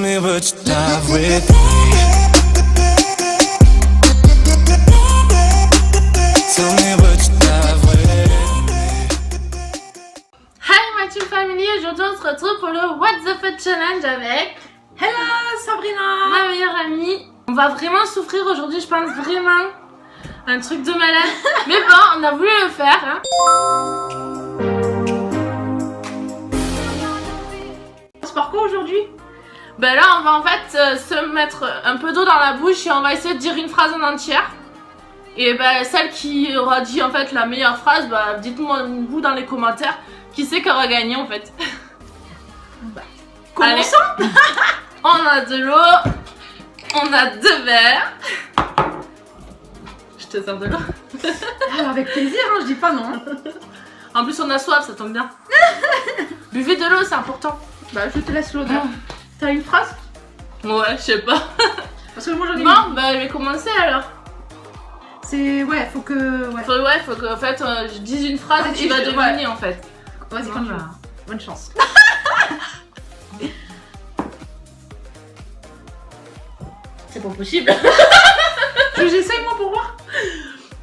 me what you dive with. Tell me what you dive with. Hi my team family, aujourd'hui on se retrouve pour le What the Fuck Challenge avec Hello Sabrina, ma meilleure amie. On va vraiment souffrir aujourd'hui, je pense vraiment. Un truc de malade. Mais bon, on a voulu le faire. Hein. c'est par quoi aujourd'hui? Ben là, on va en fait se mettre un peu d'eau dans la bouche et on va essayer de dire une phrase en entière. Et ben celle qui aura dit en fait la meilleure phrase, bah dites-moi vous dans les commentaires qui c'est qui aura gagné en fait. Commençons. On a de l'eau, on a 2 verres. Je te sers de l'eau. Ah, avec plaisir, hein, je dis pas non. En plus on a soif, ça tombe bien. Buvez de l'eau, c'est important. Bah je te laisse l'odeur. T'as une phrase? Ouais, je sais pas. Parce que moi j'en ai Bon, bah je vais commencer alors. C'est... ouais, faut que... ouais. Faut que en fait je dise une phrase et tu vas deviner en fait. Vas-y, quand tu veux. Voilà. Bonne chance. C'est pas possible. J'essaye moi pour voir.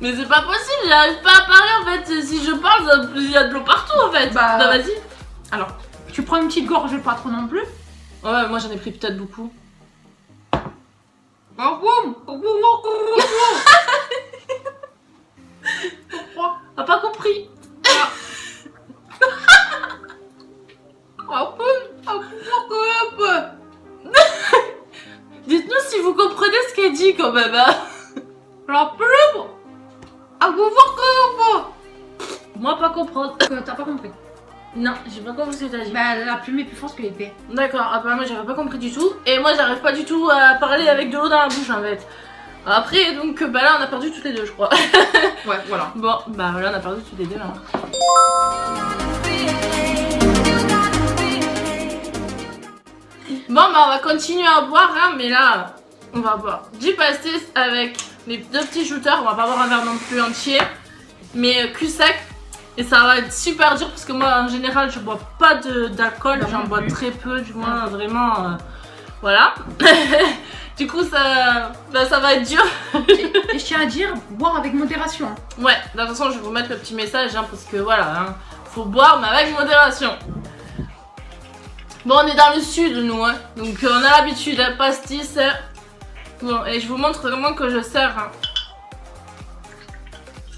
Mais c'est pas possible, j'arrive pas à parler en fait. Si je parle, il y a de l'eau partout en fait. Bah, vas-y. Alors, tu prends une petite gorgée, pas trop non plus. Ouais, moi j'en ai pris peut-être beaucoup. T'as pas compris. Dites-nous si vous comprenez ce qu'elle dit quand même. Hein. La plume. Moi pas comprendre. T'as pas compris. Non, j'ai pas compris ce que t'as dit. Bah la plume est plus forte que l'épée. D'accord, ah bah moi j'avais pas compris du tout. Et moi j'arrive pas du tout à parler avec de l'eau dans la bouche en fait. Après donc bah là on a perdu toutes les deux je crois. Ouais, voilà. Bon bah voilà on a perdu toutes les deux là. Bon bah on va continuer à boire hein, mais là on va boire du pastis avec les 2 petits shooters. On va pas boire un verre non plus entier. Mais cul sec. Et ça va être super dur parce que moi en général je bois pas d'alcool, j'en bois très peu du moins vraiment voilà. Du coup ça va être dur. Et je tiens à dire, boire avec modération. Ouais, de toute façon je vais vous mettre le petit message hein, parce que voilà, hein, faut boire mais avec modération. Bon on est dans le sud nous hein, donc on a l'habitude, hein, pastis. Bon et je vous montre vraiment que je sers. Hein.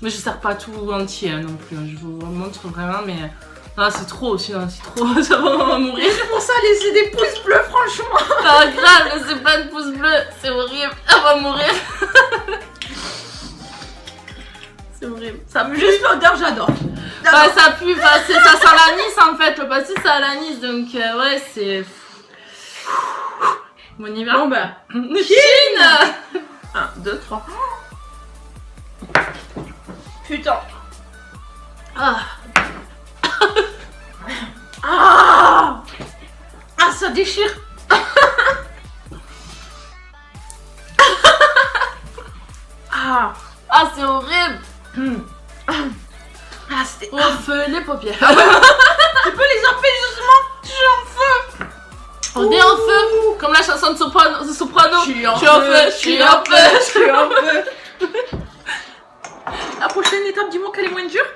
Mais je sers pas tout entier hein, non plus, hein. Je vous montre vraiment mais... Ah c'est trop aussi, hein. C'est trop, ça va mourir. C'est pour ça, laissez des pouces bleus franchement. Ah grave, laissez pas de pouce bleu, c'est horrible, elle va mourir. C'est horrible. Ça pue. Juste l'odeur, j'adore. Bah ça pue, bah, ça sent l'anis en fait, le pastis ça a l'anis donc ouais c'est... Bon on y va. Bon bah, Chine. 1, 2, 3. Putain. Ah. Ah, ça déchire. Ah c'est horrible. Ah, c'était... Au feu les paupières. Tu peux les empêcher justement? Je suis en feu. On est en feu, comme la chanson de soprano. Je suis en feu, je suis en feu. Je suis en feu. La prochaine étape, dis-moi qu'elle est moins dure.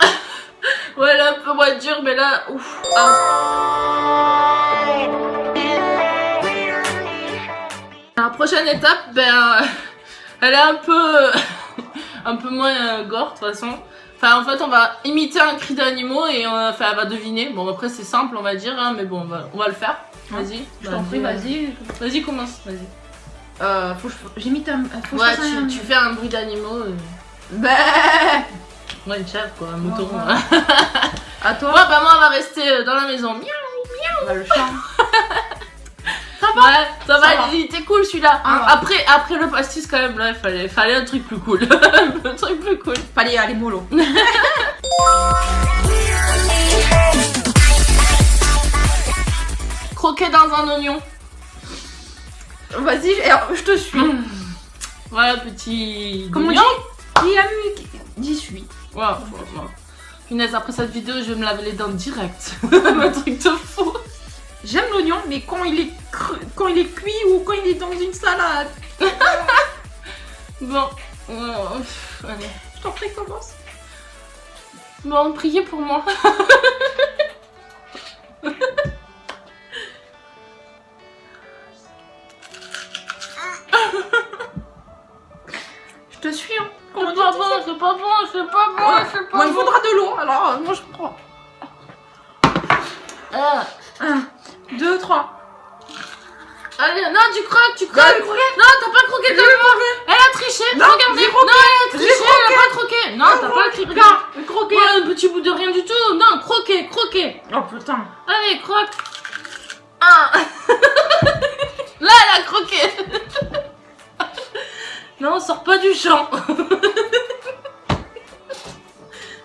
Ouais, là un peu moins dur, mais là, ouf. Ah. La prochaine étape, ben, elle est un peu moins gore de toute façon. Enfin, en fait, on va imiter un cri d'animaux et enfin, elle va deviner. Bon, après, c'est simple, on va dire, hein, mais bon, on va le faire. Vas-y. Je t'en prie, vas-y. Vas-y, commence, vas-y. Faut que j'imite un... faut que Ouais, je fasse un... tu fais un bruit d'animaux. Bah. Ouais, une chèvre, quoi, un mouton. Ouais. À toi. Ouais, bah moi, on va rester dans la maison. Miaou. Bah, le chat. Ouais, ça va, va. il était cool celui-là. Ah. Après le pastis, quand même, là, il fallait un truc plus cool. Un truc plus cool. Fallait aller mollo. Croquer dans un oignon. Vas-y, je te suis. Voilà, petit. Comment on oignon. dit? J'y suis. Voilà. Punaise, après cette vidéo, je vais me laver les dents direct. Un truc de fou. J'aime l'oignon, mais quand il est quand il est cuit ou quand il est dans une salade. Bon, allez. Je t'en prie, commence. Bon, priez pour moi. Je te suis, hein. C'est pas bon, c'est pas bon, c'est pas bon, Ouais. c'est pas Moi, il bon. faudra de l'eau, alors moi je prends. 1, 2, 3. Allez, non, tu croques, tu croques. Bah, j'ai croqué. Non, t'as pas croqué comme moi. Elle a triché, Non, regardez. j'ai croqué. Non, elle a triché, J'ai elle a pas croqué. Non, t'as pas crié. Regarde, Croqué. ouais, un petit bout de rien du tout. Non, croquer, croquer. Oh putain. Allez, croque. Ah. Là, elle a croqué. Non, on sort pas du champ.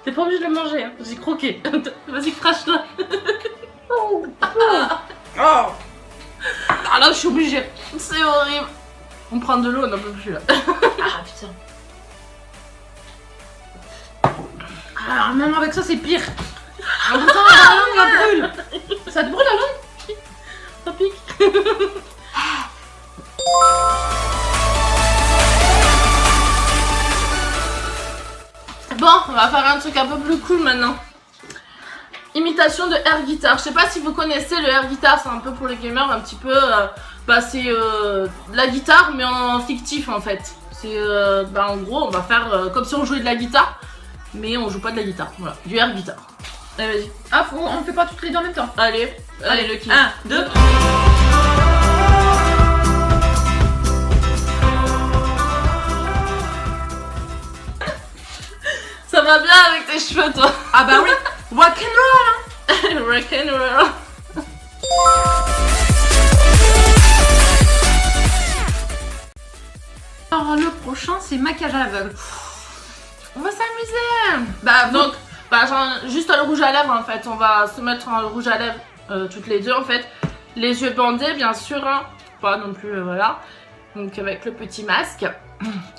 T'es pas obligé de le manger, hein. J'ai croqué. Vas-y, crache-la. Oh. Ah là, je suis obligée. C'est horrible. On prend de l'eau, on n'en peut plus là. Ah putain. Ah, même avec ça, c'est pire. Ah putain, la langue, elle brûle. Ça te brûle la langue? Ça pique. Bon, on va faire un truc un peu plus cool maintenant. Imitation de air guitar. Je sais pas si vous connaissez le air guitar, c'est un peu pour les gamers un petit peu. C'est de la guitare mais en fictif en fait. C'est en gros on va faire comme si on jouait de la guitare, mais on joue pas de la guitare. Voilà, du air guitar. Allez, vas-y. Ah, on fait pas toutes les deux en même temps. Allez, le kiff. 1, 2. Ça va bien avec tes cheveux, toi. Ah bah oui. Rock'n'roll, hein. Rock'n'roll. Alors le prochain, c'est maquillage à l'aveugle. On va s'amuser. Bah Donc, juste le rouge à lèvres en fait. On va se mettre un rouge à lèvres toutes les deux en fait. Les yeux bandés, bien sûr. Hein. Pas non plus, voilà. Donc, avec le petit masque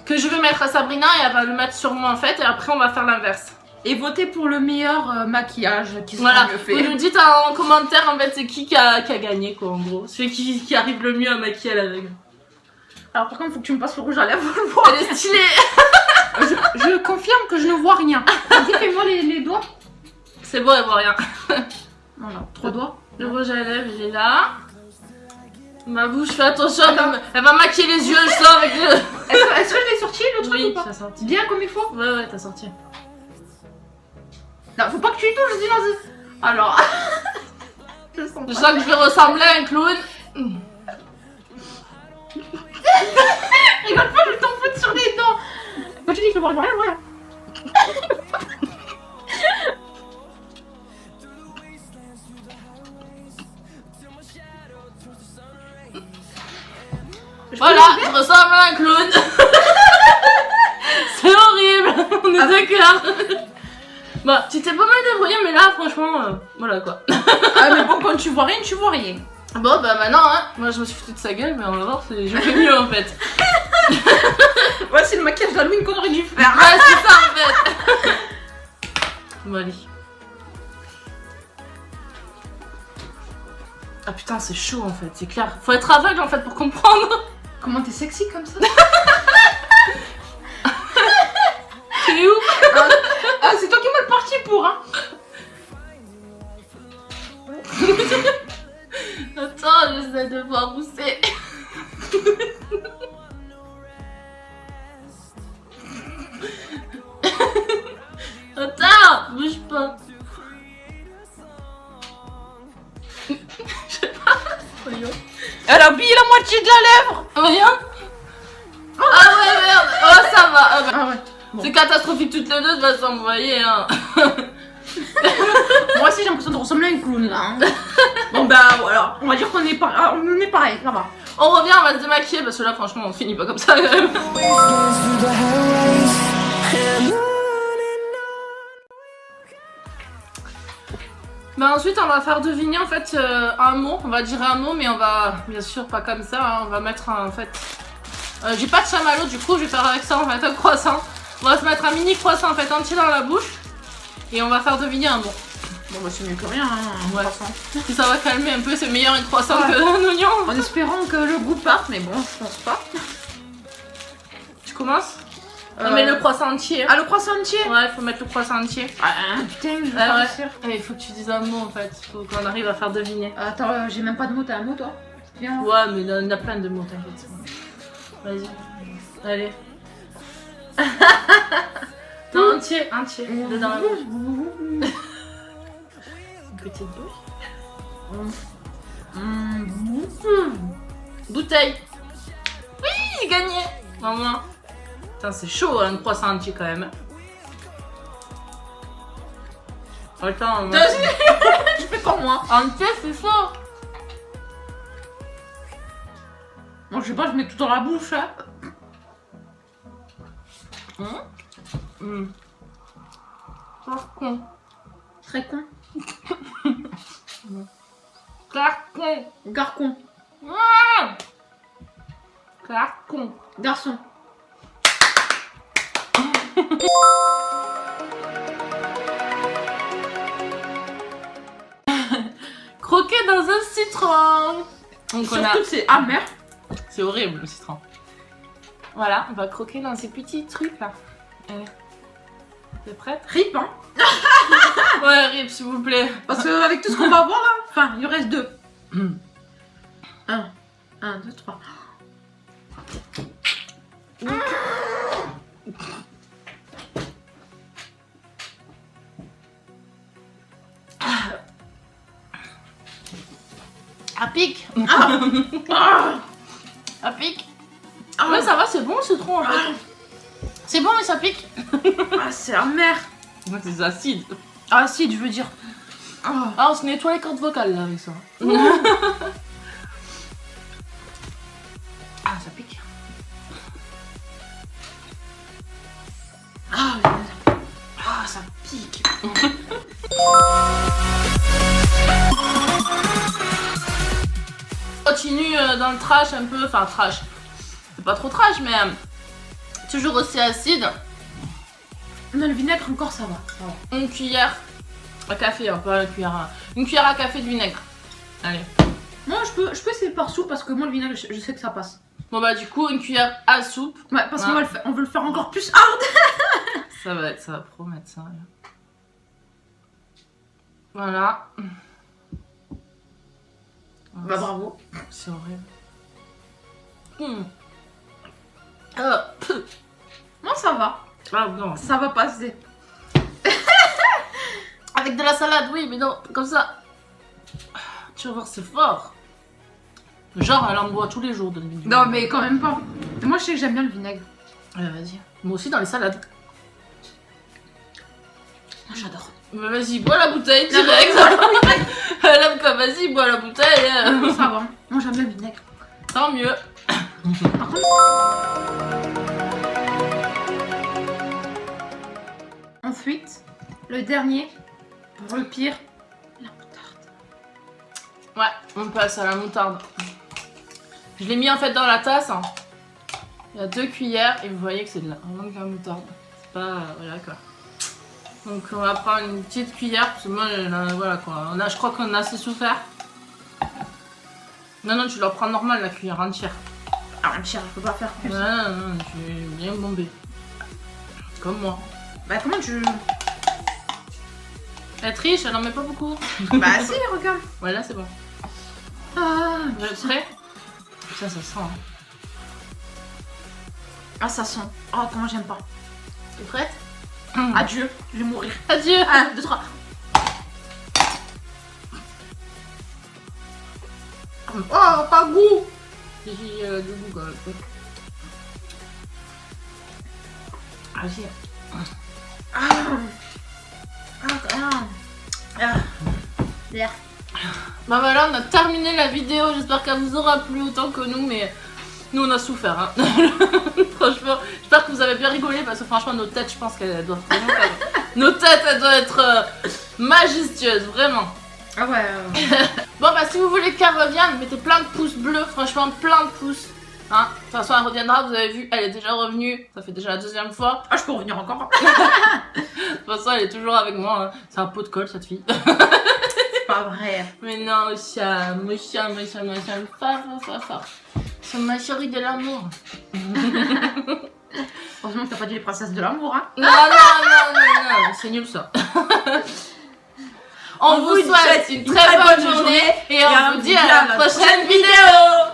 que je vais mettre à Sabrina et elle va le mettre sur moi en fait. Et après, on va faire l'inverse. et votez pour le meilleur maquillage qui sera Voilà. mieux Vous fait. nous dites en commentaire en fait c'est qui a gagné quoi en gros. Celui qui arrive le mieux à maquiller à l'aveugle. Alors par contre, faut que tu me passes le rouge à lèvres pour le voir. Elle est stylée. Je confirme que je ne vois rien. Vas-y, fais-moi les doigts. C'est beau, elle voit rien. Voilà, 3 doigts. Le rouge à lèvres, il est là. Ma bouche, fais attention, elle va maquiller les yeux, je sens avec le... Est-ce que je l'ai sorti le truc Oui, ou pas? t'as sorti. Bien comme il faut. Ouais, t'as sorti. Non, faut pas que tu y touches, sinon c'est... Alors... je sens Je pas. sens que je vais ressembler à un clown. Rigole pas, je t'en fous sur les dents. Quand tu dis que je vois rien, voilà. Voilà, je ressemble à un clown. C'est horrible, on est d'accord. Bon, tu t'es pas mal débrouillé, mais là, franchement, voilà quoi. Ah mais bon, quand tu vois rien, tu vois rien. Bon, bah maintenant, hein, moi je me suis foutue de sa gueule, mais on va voir, je fais mieux en fait. Ouais, c'est le maquillage d'Halloween qu'on aurait dû faire. Ouais, c'est ça en fait. Bon, allez. Ah putain, c'est chaud en fait, c'est clair. Faut être aveugle en fait pour comprendre. Comment t'es sexy comme ça? C'est où? Ah, c'est toi qui m'as le parti pour, hein. Attends, j'essaie de voir où c'est. Attends, bouge pas. Je sais pas. Voyons. Elle a oublié la moitié de la lèvre. Rien. Ah ouais, merde. Oh, ça va. Ah, bah. Ah ouais. Bon. C'est catastrophique toutes les deux, de toute façon, vous voyez. Hein. Moi aussi j'ai l'impression de ressembler à une clown là. Hein. Bon bah voilà, on va dire qu'on est, on est pareil, ça va. On revient, on va se démaquiller parce que là, franchement, on finit pas comme ça quand même. Bah ensuite on va faire deviner en fait un mot, on va dire un mot mais on va bien sûr pas comme ça, hein, on va mettre en fait... j'ai pas de chamallow du coup je vais faire avec ça en fait un croissant. On va se mettre un mini croissant en fait entier dans la bouche et on va faire deviner un mot. Bon bah c'est mieux que rien, hein, un Ouais. croissant. Si ça va calmer un peu, c'est meilleur une croissant Ouais. qu'un oignon. En espérant que le goût parte, mais bon, je pense pas. Tu commences? Non mais le croissant entier. Ah, le croissant entier. Ouais, faut mettre le croissant entier. Ah, putain, je vais Ah pas ouais. réussir. Mais il faut que tu dises un mot en fait, faut qu'on arrive à faire deviner. Attends, j'ai même pas de mots, t'as un mot toi? Viens. Ouais, mais il y en a plein de mots, t'inquiète. Vas-y. Allez. Non, entier, dedans la bouche. Une petite bouche. Bouteille. Oui, gagné. Maman. Putain, c'est chaud, hein, un croissant entier quand même. Attends, moi... Je fais comme moi. entier, c'est chaud. Moi, je sais pas, je mets tout dans la bouche. Hein. Carton. Très con. Carton. Garcon. Carton. Garçon. Croquer dans un citron. Donc on a... Surtout que c'est amer. C'est horrible le citron. Voilà, on va croquer dans ces petits trucs là. Allez. T'es prête? Rip, hein. Ouais, rip s'il vous plaît. Parce que avec tout ce qu'on va voir là, enfin, il en reste 2. 1, 2, 3. À pic. Ah, À pic. ah, Ouais, ça va, c'est bon le citron en fait. C'est bon mais ça pique. ah, c'est amer. Ouais, c'est acide. Ah, si, je veux dire. Ah, Ah, on se nettoie les cordes vocales là avec ça. Ah, ça pique. ah, ça pique. Continue dans le trash un peu, enfin trash. C'est pas trop trash mais toujours aussi acide. Non, le vinaigre encore, ça va. Ça va. Une cuillère à café, hein, pas une cuillère à... Une cuillère à café de vinaigre. Allez. Moi, je peux essayer par soupe parce que moi, le vinaigre, je sais que ça passe. Bon bah du coup, une cuillère à soupe. Ouais, parce qu'on Ouais. on veut le faire encore plus hard. Ça va promettre ça. Là. Voilà. Bah, bravo. C'est horrible. Ah, Moi, ça va. ah non. Ça va passer. Avec de la salade, oui, mais non, comme ça. Tu vas voir, c'est fort. Genre, elle en boit tous les jours de vinaigre. Non, mais quand même pas. Moi, je sais que j'aime bien le vinaigre. Vas-y. Moi aussi dans les salades. Moi, j'adore. Mais vas-y, bois la bouteille direct. Elle aime quoi, vas-y, bois la bouteille. Ça va. Moi, j'aime bien le vinaigre. Tant mieux. Par contre... Ensuite, le dernier, pour le pire, la moutarde. Ouais, on passe à la moutarde. Je l'ai mis en fait dans la tasse. Hein. Il y a 2 cuillères et vous voyez que c'est vraiment de la moutarde. C'est pas... voilà quoi. Donc on va prendre une petite cuillère parce que moi, voilà quoi. Je crois qu'on a assez souffert. Non, tu la prends normal la cuillère entière. Ah, un cher, je peux pas faire plus. Non, tu es bien bombé. Comme moi. Bah, comment tu... Elle triche, elle en met pas beaucoup. Bah, si, regarde. Ouais, là c'est bon. Ah, Vous êtes prêts? Ça sent. Hein. ah, ça sent. Oh, comment j'aime pas. T'es prête? Adieu, je vais mourir. Adieu. 1, 2, 3. Oh, pas goût. J'ai du goût quand même. Vas-y. Bah voilà, on a terminé la vidéo. J'espère qu'elle vous aura plu autant que nous, mais nous on a souffert. Hein. Franchement, j'espère que vous avez bien rigolé parce que franchement, nos têtes, je pense qu'elles doivent vraiment. Nos têtes, elles doivent être majestueuses, vraiment. Ah ouais. Bon bah si vous voulez qu'elle revienne, mettez plein de pouces bleus, franchement plein de pouces. Hein, de toute façon, elle reviendra, vous avez vu, elle est déjà revenue. Ça fait déjà la 2e fois. Ah, je peux revenir encore. De toute façon, elle est toujours avec moi. Hein. C'est un pot de colle, cette fille. C'est pas vrai. Mais non, Mocham, fort. C'est ma chérie de l'amour. Heureusement que t'as pas dit les princesses de l'amour, hein. Non, c'est nul ça. On vous souhaite une très bonne journée et on vous dit à la prochaine vidéo.